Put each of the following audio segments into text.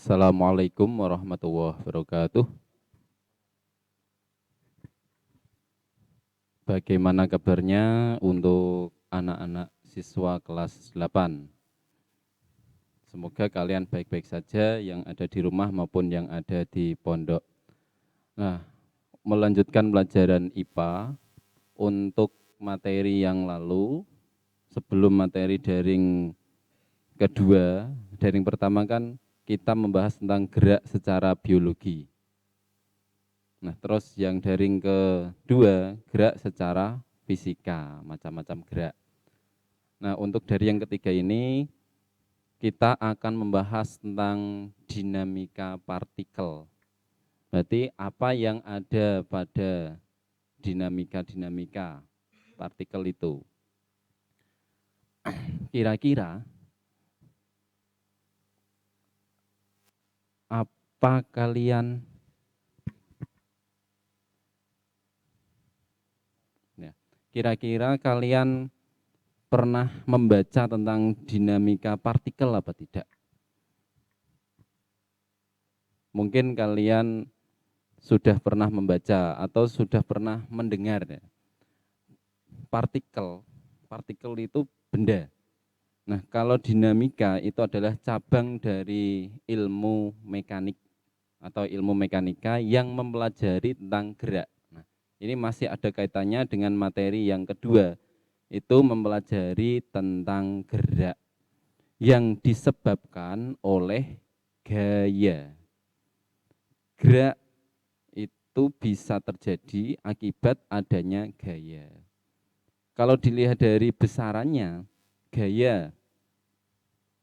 Assalamualaikum warahmatullahi wabarakatuh. Bagaimana kabarnya untuk anak-anak siswa kelas 8? Semoga kalian baik-baik saja yang ada di rumah maupun yang ada di pondok. Nah, melanjutkan pelajaran IPA untuk materi yang lalu, sebelum materi daring kedua, daring pertama kan kita membahas tentang gerak secara biologi. Nah, terus yang daring kedua, gerak secara fisika, macam-macam gerak. Nah, untuk dari yang ketiga ini, kita akan membahas tentang dinamika partikel. Berarti apa yang ada pada dinamika-dinamika partikel itu. Kira-kira apa kalian kira-kira kalian pernah membaca tentang dinamika partikel apa tidak? Mungkin kalian sudah pernah membaca atau sudah pernah mendengar ya. Partikel itu benda. Nah, kalau dinamika itu adalah cabang dari ilmu mekanik atau ilmu mekanika yang mempelajari tentang gerak. Nah, ini masih ada kaitannya dengan materi yang kedua, itu mempelajari tentang gerak yang disebabkan oleh gaya. Gerak itu bisa terjadi akibat adanya gaya. Kalau dilihat dari besarannya, gaya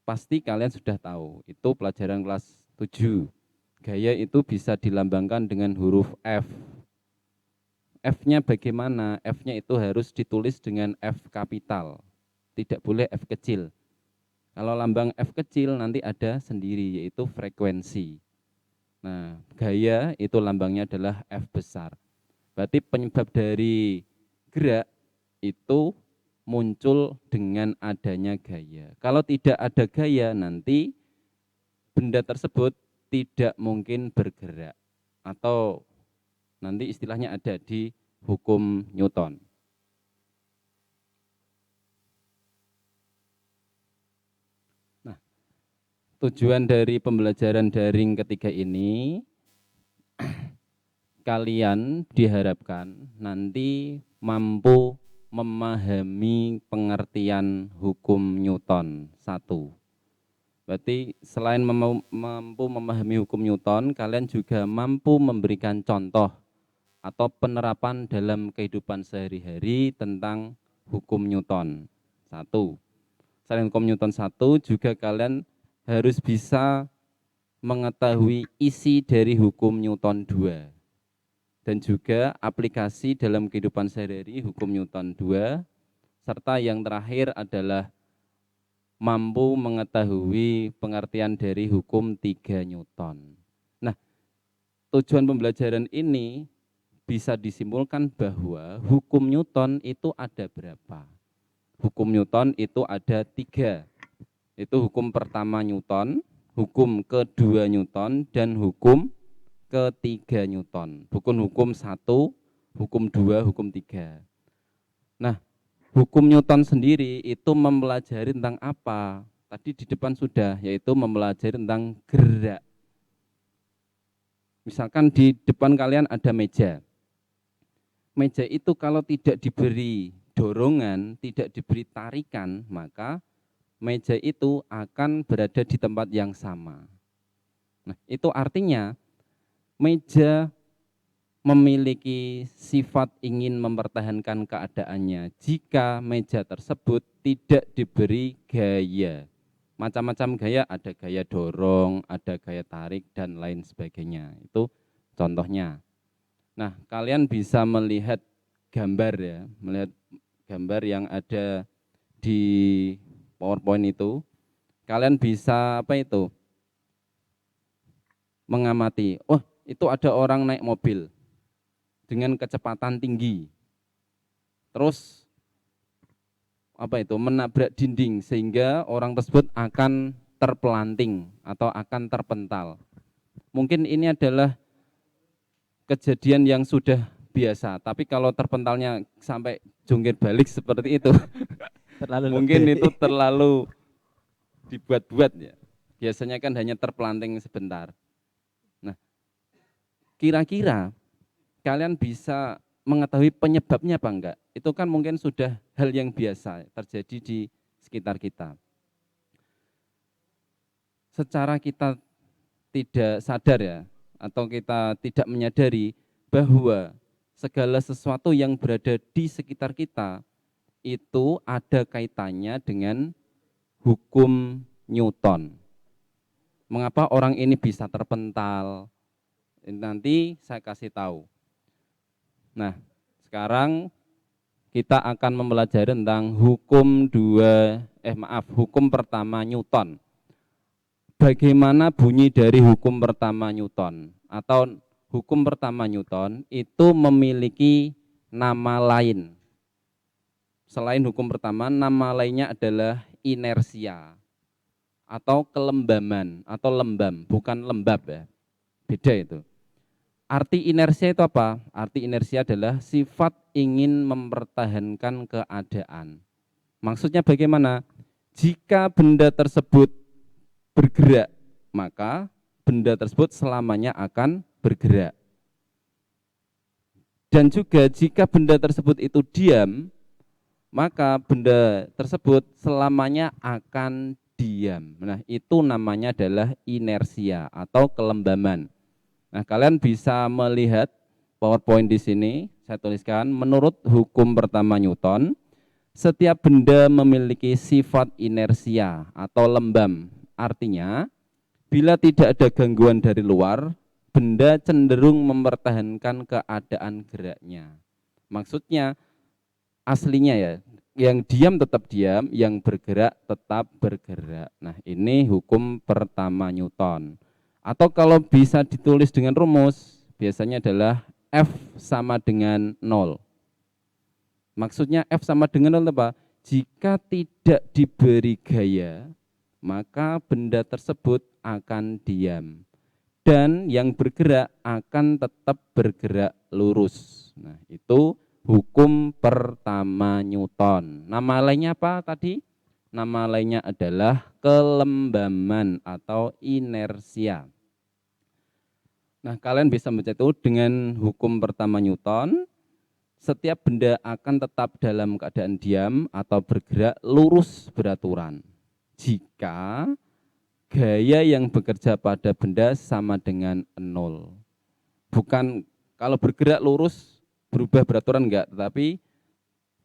pasti kalian sudah tahu, itu pelajaran kelas 7. Gaya itu bisa dilambangkan dengan huruf F. F-nya bagaimana? F-nya itu harus ditulis dengan F kapital, tidak boleh F kecil. Kalau lambang F kecil nanti ada sendiri, yaitu frekuensi. Nah, gaya itu lambangnya adalah F besar. Berarti penyebab dari gerak itu muncul dengan adanya gaya. Kalau tidak ada gaya, nanti benda tersebut tidak mungkin bergerak. Atau nanti istilahnya ada di hukum Newton. Nah, tujuan dari pembelajaran daring ketiga ini, kalian diharapkan nanti mampu memahami pengertian hukum Newton 1. Berarti selain mampu memahami hukum Newton, kalian juga mampu memberikan contoh atau penerapan dalam kehidupan sehari-hari tentang hukum Newton 1. Selain hukum Newton 1, juga kalian harus bisa mengetahui isi dari hukum Newton 2. Dan juga aplikasi dalam kehidupan sehari-hari hukum Newton 2, serta yang terakhir adalah mampu mengetahui pengertian dari hukum 3 Newton. Nah, tujuan pembelajaran ini bisa disimpulkan bahwa hukum Newton itu ada berapa? Hukum Newton itu ada 3, itu hukum pertama Newton, hukum kedua Newton, dan hukum ketiga Newton. Bukan hukum 1, hukum 2, hukum 3. Nah, hukum Newton sendiri itu mempelajari tentang apa? Tadi di depan sudah, yaitu mempelajari tentang gerak. Misalkan di depan kalian ada meja. Meja itu kalau tidak diberi dorongan, tidak diberi tarikan, maka meja itu akan berada di tempat yang sama. Nah, itu artinya meja memiliki sifat ingin mempertahankan keadaannya jika meja tersebut tidak diberi gaya. Macam-macam gaya, ada gaya dorong, ada gaya tarik, dan lain sebagainya. Itu contohnya. Nah, kalian bisa melihat gambar ya, melihat gambar yang ada di PowerPoint itu. Kalian bisa apa itu? Mengamati. Oh, itu ada orang naik mobil dengan kecepatan tinggi, terus apa itu menabrak dinding sehingga orang tersebut akan terpelanting atau akan terpental. Mungkin ini adalah kejadian yang sudah biasa, tapi kalau terpentalnya sampai jungkir balik seperti itu, mungkin itu terlalu dibuat-buat ya. Biasanya kan hanya terpelanting sebentar. Nah, kira-kira kalian bisa mengetahui penyebabnya apa enggak? Itu kan mungkin sudah hal yang biasa terjadi di sekitar kita. Secara kita tidak sadar ya, atau kita tidak menyadari bahwa segala sesuatu yang berada di sekitar kita itu ada kaitannya dengan hukum Newton. Mengapa orang ini bisa terpental? Nanti saya kasih tahu. Nah, sekarang kita akan mempelajari tentang hukum pertama Newton. Bagaimana bunyi dari hukum pertama Newton? Atau hukum pertama Newton itu memiliki nama lain. Selain hukum pertama, nama lainnya adalah inersia atau kelembaman atau lembam, bukan lembab ya. Beda itu. Arti inersia itu apa? Arti inersia adalah sifat ingin mempertahankan keadaan. Maksudnya bagaimana? Jika benda tersebut bergerak, maka benda tersebut selamanya akan bergerak. Dan juga jika benda tersebut itu diam, maka benda tersebut selamanya akan diam. Nah, itu namanya adalah inersia atau kelembaman. Nah, kalian bisa melihat PowerPoint di sini, saya tuliskan, menurut hukum pertama Newton, setiap benda memiliki sifat inersia atau lembam. Artinya, bila tidak ada gangguan dari luar, benda cenderung mempertahankan keadaan geraknya. Maksudnya, aslinya ya, yang diam tetap diam, yang bergerak tetap bergerak. Nah, ini hukum pertama Newton. Atau kalau bisa ditulis dengan rumus, biasanya adalah F sama dengan 0. Maksudnya F sama dengan 0 apa? Jika tidak diberi gaya, maka benda tersebut akan diam. Dan yang bergerak akan tetap bergerak lurus. Nah, itu hukum pertama Newton. Nama lainnya apa tadi? Nama lainnya adalah kelembaman atau inersia. Nah, kalian bisa membaca itu dengan hukum pertama Newton. Setiap benda akan tetap dalam keadaan diam atau bergerak lurus beraturan jika gaya yang bekerja pada benda sama dengan 0. Bukan kalau bergerak lurus berubah beraturan enggak, tetapi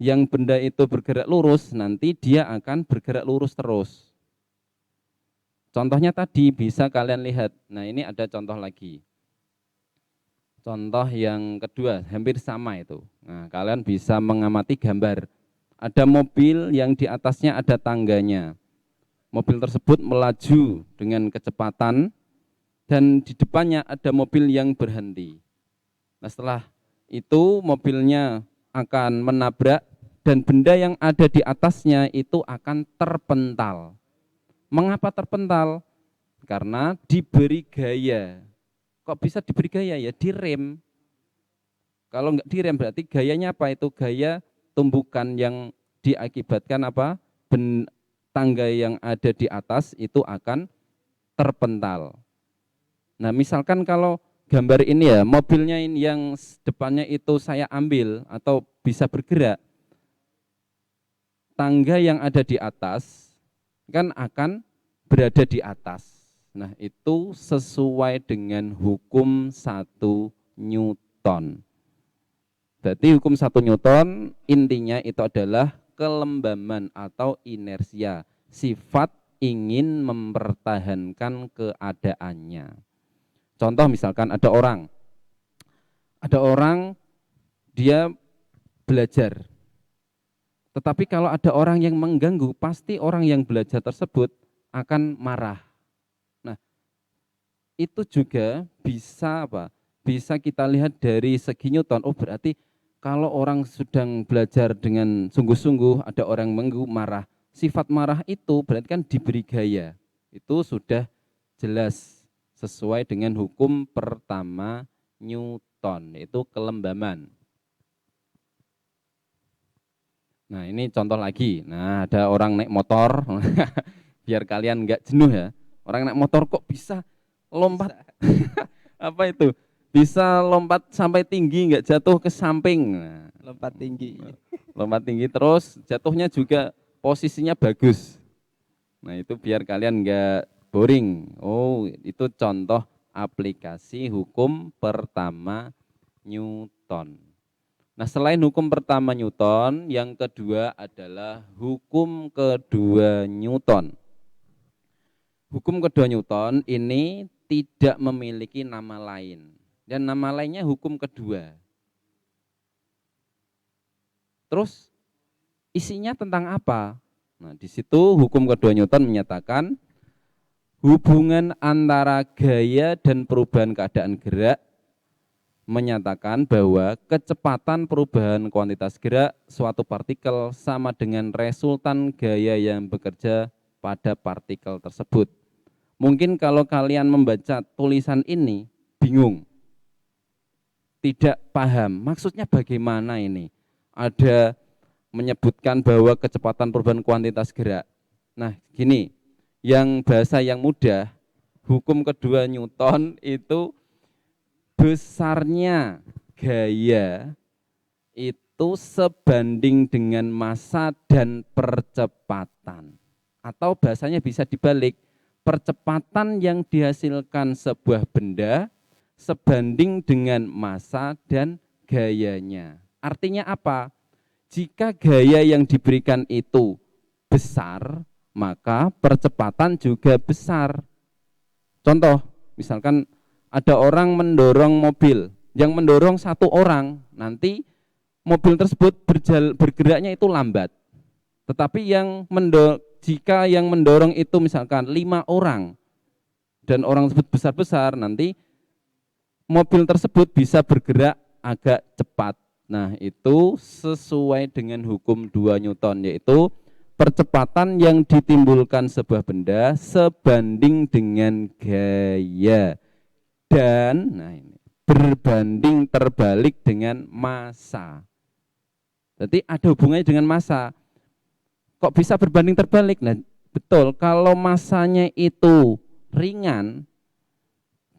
yang benda itu bergerak lurus nanti dia akan bergerak lurus terus. Contohnya tadi bisa kalian lihat. Nah, ini ada contoh lagi. Contoh yang kedua hampir sama itu. Nah, kalian bisa mengamati gambar. Ada mobil yang di atasnya ada tangganya. Mobil tersebut melaju dengan kecepatan dan di depannya ada mobil yang berhenti. Nah, setelah itu mobilnya akan menabrak dan benda yang ada di atasnya itu akan terpental. Mengapa terpental? Karena diberi gaya. Kok bisa diberi gaya ya? Direm. Kalau enggak direm berarti gayanya apa? Itu gaya tumbukan yang diakibatkan apa? Tangga yang ada di atas itu akan terpental. Nah, misalkan kalau gambar ini ya, mobilnya ini yang depannya itu saya ambil atau bisa bergerak, tangga yang ada di atas kan akan berada di atas. Nah, itu sesuai dengan hukum 1 Newton. Berarti hukum 1 Newton intinya itu adalah kelembaman atau inersia, sifat ingin mempertahankan keadaannya. Contoh misalkan ada orang dia belajar. Tetapi kalau ada orang yang mengganggu, pasti orang yang belajar tersebut akan marah. Nah, itu juga bisa apa? Bisa kita lihat dari segi Newton. Oh, berarti kalau orang sedang belajar dengan sungguh-sungguh, ada orang mengganggu marah. Sifat marah itu berarti kan diberi gaya. Itu sudah jelas sesuai dengan hukum pertama Newton, yaitu kelembaman. Nah, ini contoh lagi. Nah, ada orang naik motor, biar kalian nggak jenuh ya. Orang naik motor kok bisa lompat, apa itu? Bisa lompat sampai tinggi, nggak jatuh ke samping. Nah, Lompat tinggi. lompat tinggi terus, jatuhnya juga posisinya bagus. Nah, itu biar kalian nggak boring. Oh, itu contoh aplikasi hukum pertama Newton. Nah, selain hukum pertama Newton, yang kedua adalah hukum kedua Newton. Hukum kedua Newton ini tidak memiliki nama lain. Dan nama lainnya hukum kedua. Terus isinya tentang apa? Nah, di situ hukum kedua Newton menyatakan hubungan antara gaya dan perubahan keadaan gerak menyatakan bahwa kecepatan perubahan kuantitas gerak suatu partikel sama dengan resultan gaya yang bekerja pada partikel tersebut. Mungkin kalau kalian membaca tulisan ini bingung, tidak paham maksudnya bagaimana ini. Ada menyebutkan bahwa kecepatan perubahan kuantitas gerak. Nah, gini, yang bahasa yang mudah, hukum kedua Newton itu besarnya gaya itu sebanding dengan massa dan percepatan. Atau bahasanya bisa dibalik, percepatan yang dihasilkan sebuah benda sebanding dengan massa dan gayanya. Artinya apa? Jika gaya yang diberikan itu besar, maka percepatan juga besar. Contoh, misalkan ada orang mendorong mobil, yang mendorong satu orang, nanti mobil tersebut bergeraknya itu lambat. Tetapi jika yang mendorong itu misalkan 5 orang, dan orang tersebut besar-besar, nanti mobil tersebut bisa bergerak agak cepat. Nah, itu sesuai dengan hukum 2 Newton, yaitu percepatan yang ditimbulkan sebuah benda sebanding dengan gaya. Dan nah ini, berbanding terbalik dengan massa. Jadi ada hubungannya dengan massa. Kok bisa berbanding terbalik? Nah, betul, kalau massanya itu ringan,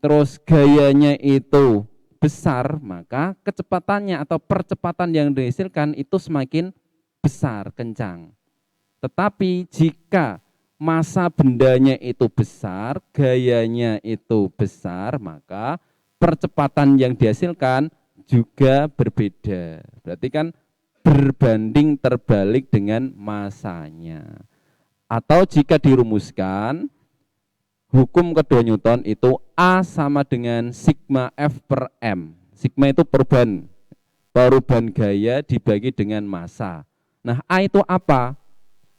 terus gayanya itu besar, maka kecepatannya atau percepatan yang dihasilkan itu semakin besar, kencang. Tetapi jika massa bendanya itu besar, gayanya itu besar, maka percepatan yang dihasilkan juga berbeda. Berarti kan berbanding terbalik dengan massanya. Atau jika dirumuskan, hukum kedua Newton itu A sama dengan sigma F per M. Sigma itu perubahan gaya dibagi dengan massa. Nah, A itu apa?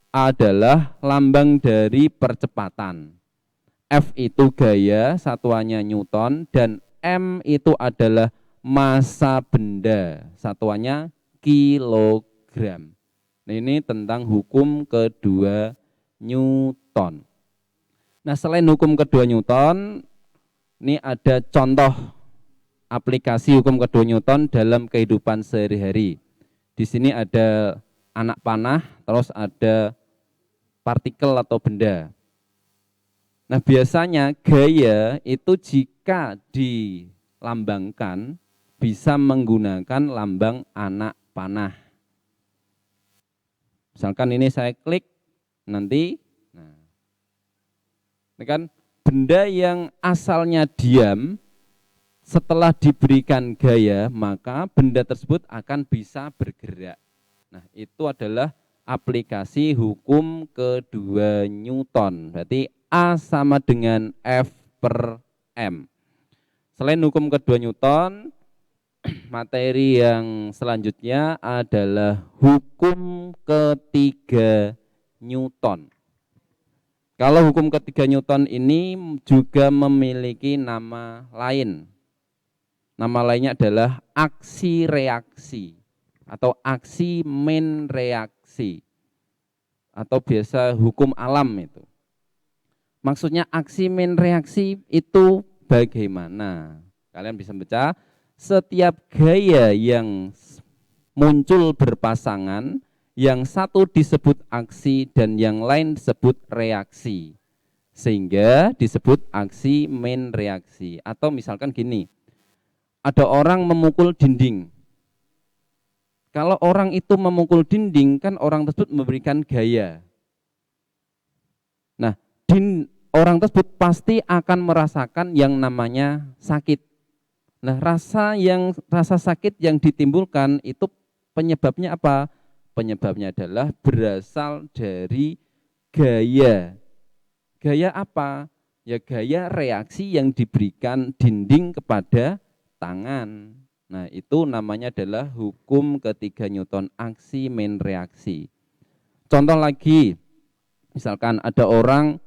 Adalah lambang dari percepatan. F itu gaya, satuannya Newton, dan M itu adalah massa benda, satuannya kilogram. Nah, ini tentang hukum kedua Newton. Nah, selain hukum kedua Newton, ini ada contoh aplikasi hukum kedua Newton dalam kehidupan sehari-hari. Di sini ada anak panah, terus ada partikel atau benda. Nah, biasanya gaya itu jika dilambangkan bisa menggunakan lambang anak panah. Misalkan ini saya klik, nanti ini kan benda yang asalnya diam setelah diberikan gaya, maka benda tersebut akan bisa bergerak. Nah, itu adalah aplikasi hukum kedua Newton. Berarti A sama dengan F per M. Selain hukum kedua Newton, materi yang selanjutnya adalah hukum ketiga Newton. Kalau hukum ketiga Newton ini juga memiliki nama lain. Nama lainnya adalah aksi reaksi atau aksi main reaksi atau biasa hukum alam itu. Maksudnya aksi main reaksi itu bagaimana? Kalian bisa baca, setiap gaya yang muncul berpasangan, yang satu disebut aksi dan yang lain disebut reaksi. Sehingga disebut aksi main reaksi. Atau misalkan gini, ada orang memukul dinding. Kalau orang itu memukul dinding, kan orang tersebut memberikan gaya. Nah, orang tersebut pasti akan merasakan yang namanya sakit. Nah, rasa sakit yang ditimbulkan itu penyebabnya apa? Penyebabnya adalah berasal dari gaya. Gaya apa? Ya gaya reaksi yang diberikan dinding kepada tangan. Nah, itu namanya adalah hukum ketiga Newton, aksi main reaksi. Contoh lagi, misalkan ada orang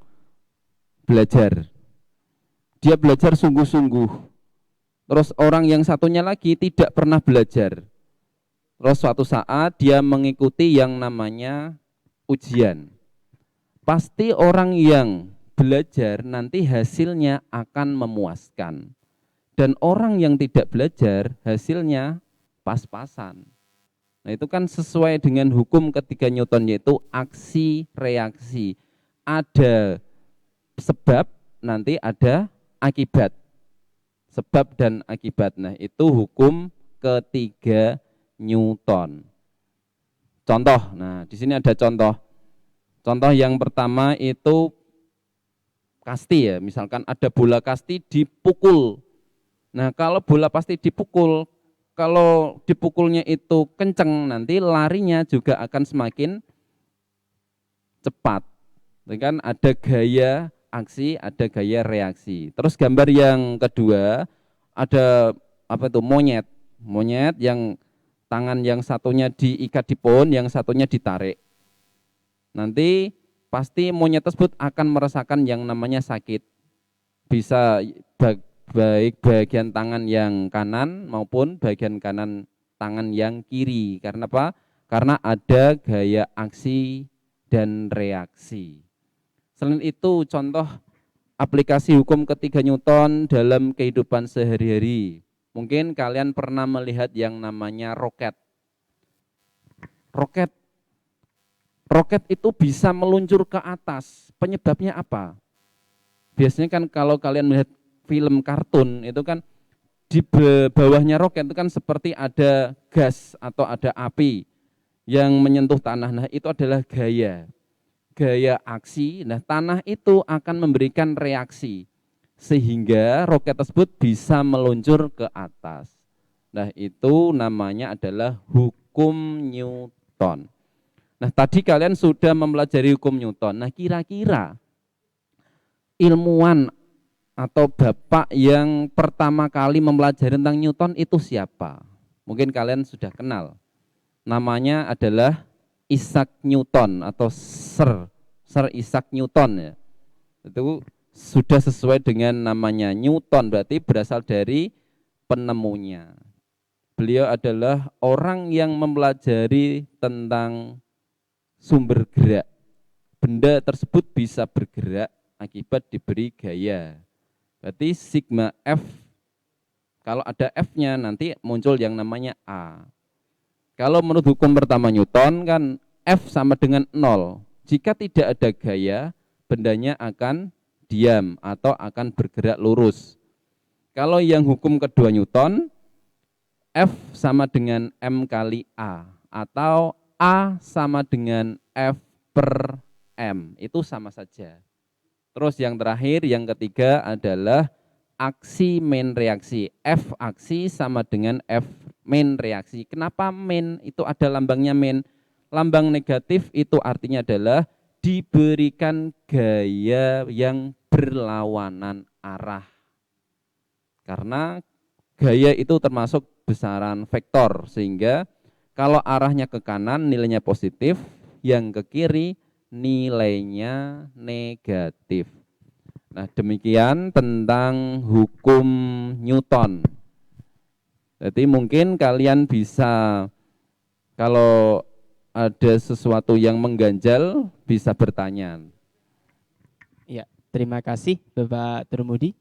belajar. Dia belajar sungguh-sungguh. Terus orang yang satunya lagi tidak pernah belajar. Terus suatu saat dia mengikuti yang namanya ujian. Pasti orang yang belajar nanti hasilnya akan memuaskan. Dan orang yang tidak belajar hasilnya pas-pasan. Nah, itu kan sesuai dengan hukum ketiga Newton, yaitu aksi reaksi. Ada sebab, nanti ada akibat. Sebab dan akibat. Nah, itu hukum ketiga Newton. Contoh, nah di sini ada contoh. Contoh yang pertama itu kasti ya, misalkan ada bola kasti dipukul. Nah, kalau bola pasti dipukul, kalau dipukulnya itu kenceng, nanti larinya juga akan semakin cepat. Kan ada gaya aksi, ada gaya reaksi. Terus gambar yang kedua, ada apa itu, monyet. Monyet yang tangan yang satunya diikat di pohon, yang satunya ditarik. Nanti pasti monyet tersebut akan merasakan yang namanya sakit. Bisa baik bagian tangan yang kanan maupun bagian kanan tangan yang kiri. Karena apa? Karena ada gaya aksi dan reaksi. Selain itu, contoh aplikasi hukum ketiga Newton dalam kehidupan sehari-hari. Mungkin kalian pernah melihat yang namanya roket. Roket itu bisa meluncur ke atas. Penyebabnya apa? Biasanya kan kalau kalian melihat film kartun itu kan di bawahnya roket itu kan seperti ada gas atau ada api yang menyentuh tanah. Nah, itu adalah gaya aksi. Nah, tanah itu akan memberikan reaksi sehingga roket tersebut bisa meluncur ke atas. Nah, itu namanya adalah hukum Newton. Nah, tadi kalian sudah mempelajari hukum Newton. Nah, kira-kira ilmuwan atau bapak yang pertama kali mempelajari tentang Newton itu siapa? Mungkin kalian sudah kenal. Namanya adalah Isaac Newton atau Sir Isaac Newton ya. Itu sudah sesuai dengan namanya Newton, berarti berasal dari penemunya. Beliau adalah orang yang mempelajari tentang sumber gerak. Benda tersebut bisa bergerak akibat diberi gaya. Berarti sigma F, kalau ada F-nya nanti muncul yang namanya A. Kalau menurut hukum pertama Newton kan F sama dengan 0. Jika tidak ada gaya, bendanya akan diam atau akan bergerak lurus. Kalau yang hukum kedua Newton, F sama dengan M kali A atau A sama dengan F per M, itu sama saja. Terus yang terakhir, yang ketiga adalah aksi main reaksi. F aksi sama dengan F main reaksi. Kenapa main? Itu ada lambangnya main. Lambang negatif itu artinya adalah diberikan gaya yang berlawanan arah. Karena gaya itu termasuk besaran vektor, sehingga kalau arahnya ke kanan nilainya positif, yang ke kiri nilainya negatif. Nah, demikian tentang hukum Newton. Jadi mungkin kalian bisa, kalau ada sesuatu yang mengganjal bisa bertanya. Ya, Terima kasih Bapak Turmudi.